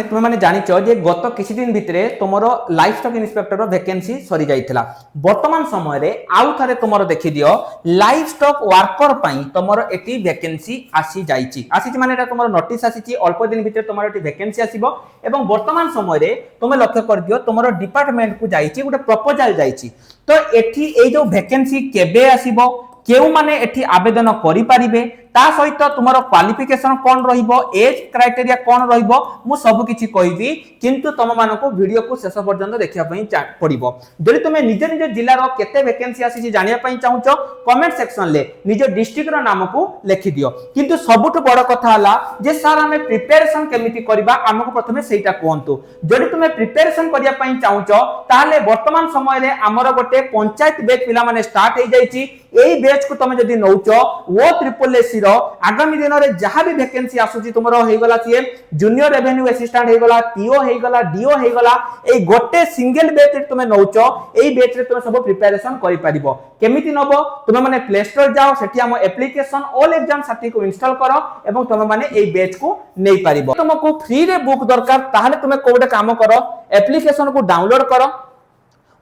তুমি মানে জানিছ যে গত কিছু দিন ভিতরে তোমার লাইফ স্টক ইন্সপেক্টর ভ্যাকেন্সি সরি যাইছিলা বর্তমান সময়ে আউ থরে তোমার দেখি দিও লাইফ স্টক ওয়ার্কর পাই তোমার এটি ভ্যাকেন্সি আসি যাইছি আসিছি মানে এটা তোমার নোটিস আসিছি অল্প দিন ভিতরে তোমার এটি ভ্যাকেন্সি আসিব এবং বর্তমান সময়ে তুমি লক্ষ্য কর দিও তোমার ডিপার্টমেন্ট কু যাইছি গোটে প্রপোজাল যাইছি তো এটি এই যে ভ্যাকেন্সি কেবে আসিব কেউ মানে এটি আবেদন করি পারিবে তা সহিত তোমার ক্বালিফিকেশন কোন রহিব এজ ক্রাইটেরিয়া কোন রহিব মু সবু কিছু কইবি কিন্তু তোম মানকু ভিডিও কু শেষ পর্যন্ত দেখিয়া পই পড়িব যদি তুমি নিজ নিজ জিল্লার কেতে ভ্যাকেন্সি আসিছি জানিয়া পই চাহুছ কমেন্ট সেকশন লে নিজ ডিস্ट्रिक्ट র নামকু লিখি দিও কিন্তু সবুঠু বড় কথা হলা যে স্যার আমি প্রিপারেশন কেমিতি করিবা আমকু প্রথমে সেইটা কোহন্তু যদি তুমি প্রিপারেশন করিয়া পই চাহুছ তাহলে বর্তমান সময়ে আমর গোটে পঞ্চায়েত বেচ পিলা মানে স্টার্ট হই যাইছি এই বেচ কু তুমি যদি নউছ ও ট্রিপল এসি आगामी दिन में जहाँ भी वैकेंसी आसुची तुमरो हेगला सी जूनियर रेवेन्यू असिस्टेंट हेगला टीओ हेगला डीओ हेगला ए गोटे सिंगल बैच रे तुमे नउचो एई बैच रे तुमे सब प्रिपरेशन करि परिबो केमिति नबो तुमे माने प्ले स्टोर जाओ सेठी हम एप्लीकेशन ऑल एग्जाम साथी को इंस्टॉल करो एवं तुमे माने एई बैच को नै परिबो तुमको फ्री रे बुक दरकार ताहले तुमे कोडे काम करो एप्लीकेशन को डाउनलोड करो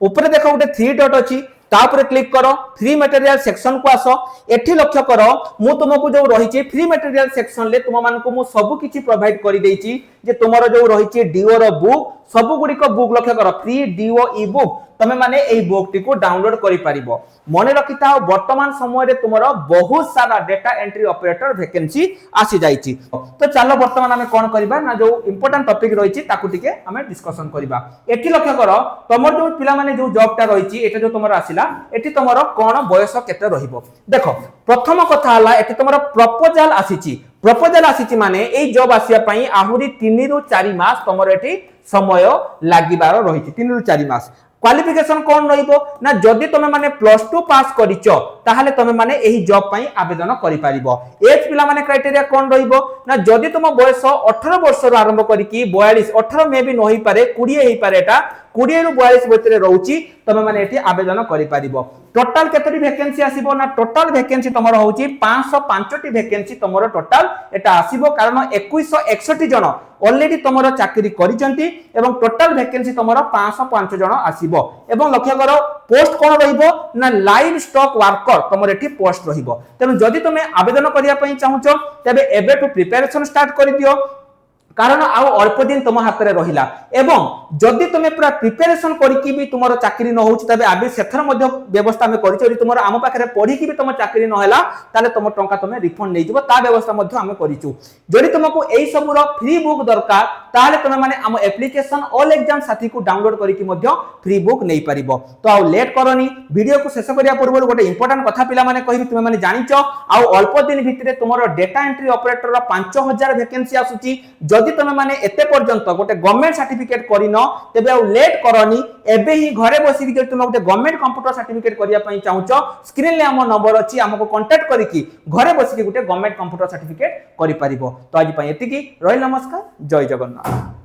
ऊपर देखो गोटे 3 डॉट अछि तापर क्लिक करो फ्री मटेरियल सेक्शन को आसो एठी लक्ष्य करो मु तुमको जो रही फ्री मटेरियल सेक्शन ले तुम मान को मु सब किछि प्रोवाइड करि देछि जे तुमरो जो रही डीओ रो बुक सब गुडी को बुक लक्ष्य करो फ्री डीओ ई बुक तमे माने एई बुक टी को डाउनलोड करि परिबो मने रखिता वर्तमान समय रे तुमरो बहुत सारा डेटा एंट्री ऑपरेटर वैकेंसी आसी जाईची तो चलो वर्तमान हमें कोन करबा ना जो इंपोर्टेंट टॉपिक रहिची ताकू टिके हमें डिस्कशन करबा एठी लक्ष्य करो तमर जो पिला माने जो जॉब टा रहिची एटा जो तुमरो आसिला एठी तुमरो कोन बयस केते रहिबो देखो प्रथम कथा हला एठी तुमरो प्रपोजल आसीची प्रपोजल आसीची माने एई जॉब आसिया पई आहुरी 3 रु 4 मास तुमरो एठी समय लागिबार रहिची 3 रु 4 मास क्वालिफिकेशन कौन रहिबो ना जदि तमे माने +2 पास करिचो ताहले तमे माने एही जॉब पई आवेदन करि परिबो एज पिला माने क्राइटेरिया कौन रहिबो ना जदि तुम बयस 18 वर्ष रो आरंभ करी कि 42 18 मे भी नही पारे 20 हेई पारे एटा 20 रु 42 भितरे रहउची तमे माने एठी आवेदन करि परिबो टोटल केतरी वैकेंसी आसीबो ना टोटल वैकेंसी तमरो होउची 505 टी वैकेंसी तमरो टोटल एटा आसीबो कारण 2161 जन ऑलरेडी तमरो चाकरी करिसंती एवं टोटल वैकेंसी तमरो 505 जन आसीबो एवं लक्ष्य करो पोस्ट कोन रहिबो ना लाइव स्टॉक वर्कर तमरो एठी पोस्ट रहिबो तनु जदि तमे आवेदन करिया पई चाहुचो तबे एबे टू प्रिपरेशन स्टार्ट करि दियो कारण आउ अल्प दिन तुम हाथ में रहिला एवं जदि तुम पूरा प्रिपरेशन करके भी तुम चाकरी न होउची तबे आबे सेथर मध्ये व्यवस्था में करिछ जदि तुम आम पाखरे पढी कि भी तुम चाकरी न हैला ताले तुम टंका तुम रिफंड नै जिवो ता व्यवस्था मध्ये हम करिछु जदि तुमको एई सब रो फ्री बुक दरकार ताले तुम माने हम एप्लीकेशन ऑल एग्जाम साथी को डाउनलोड करके मध्ये फ्री बुक नै परिबो तो आउ लेट करनी वीडियो को शेष करिया पूर्व गोटे इंपोर्टेंट कथा पिला माने कहिबि तुम माने जानिचो आउ अल्प दिन भितरे तुमरो डेटा एंट्री ऑपरेटर रो 5000 वैकेंसी आसुची जदि तुम माने एते पर्यंत गोटे गवर्नमेंट सर्टिफिकेट करिनो तेबे आ लेट करनी एबे ही घरे बसी कि तुम गोटे गवर्नमेंट कंप्यूटर सर्टिफिकेट करिया पई चाहुचो स्क्रीन ले हमर नंबर अछि हमको कांटेक्ट करिकि घरे बसी कि गोटे गवर्नमेंट कंप्यूटर सर्टिफिकेट करि परिबो तो आज पई एतिकी रही नमस्कार जय जगन्नाथ।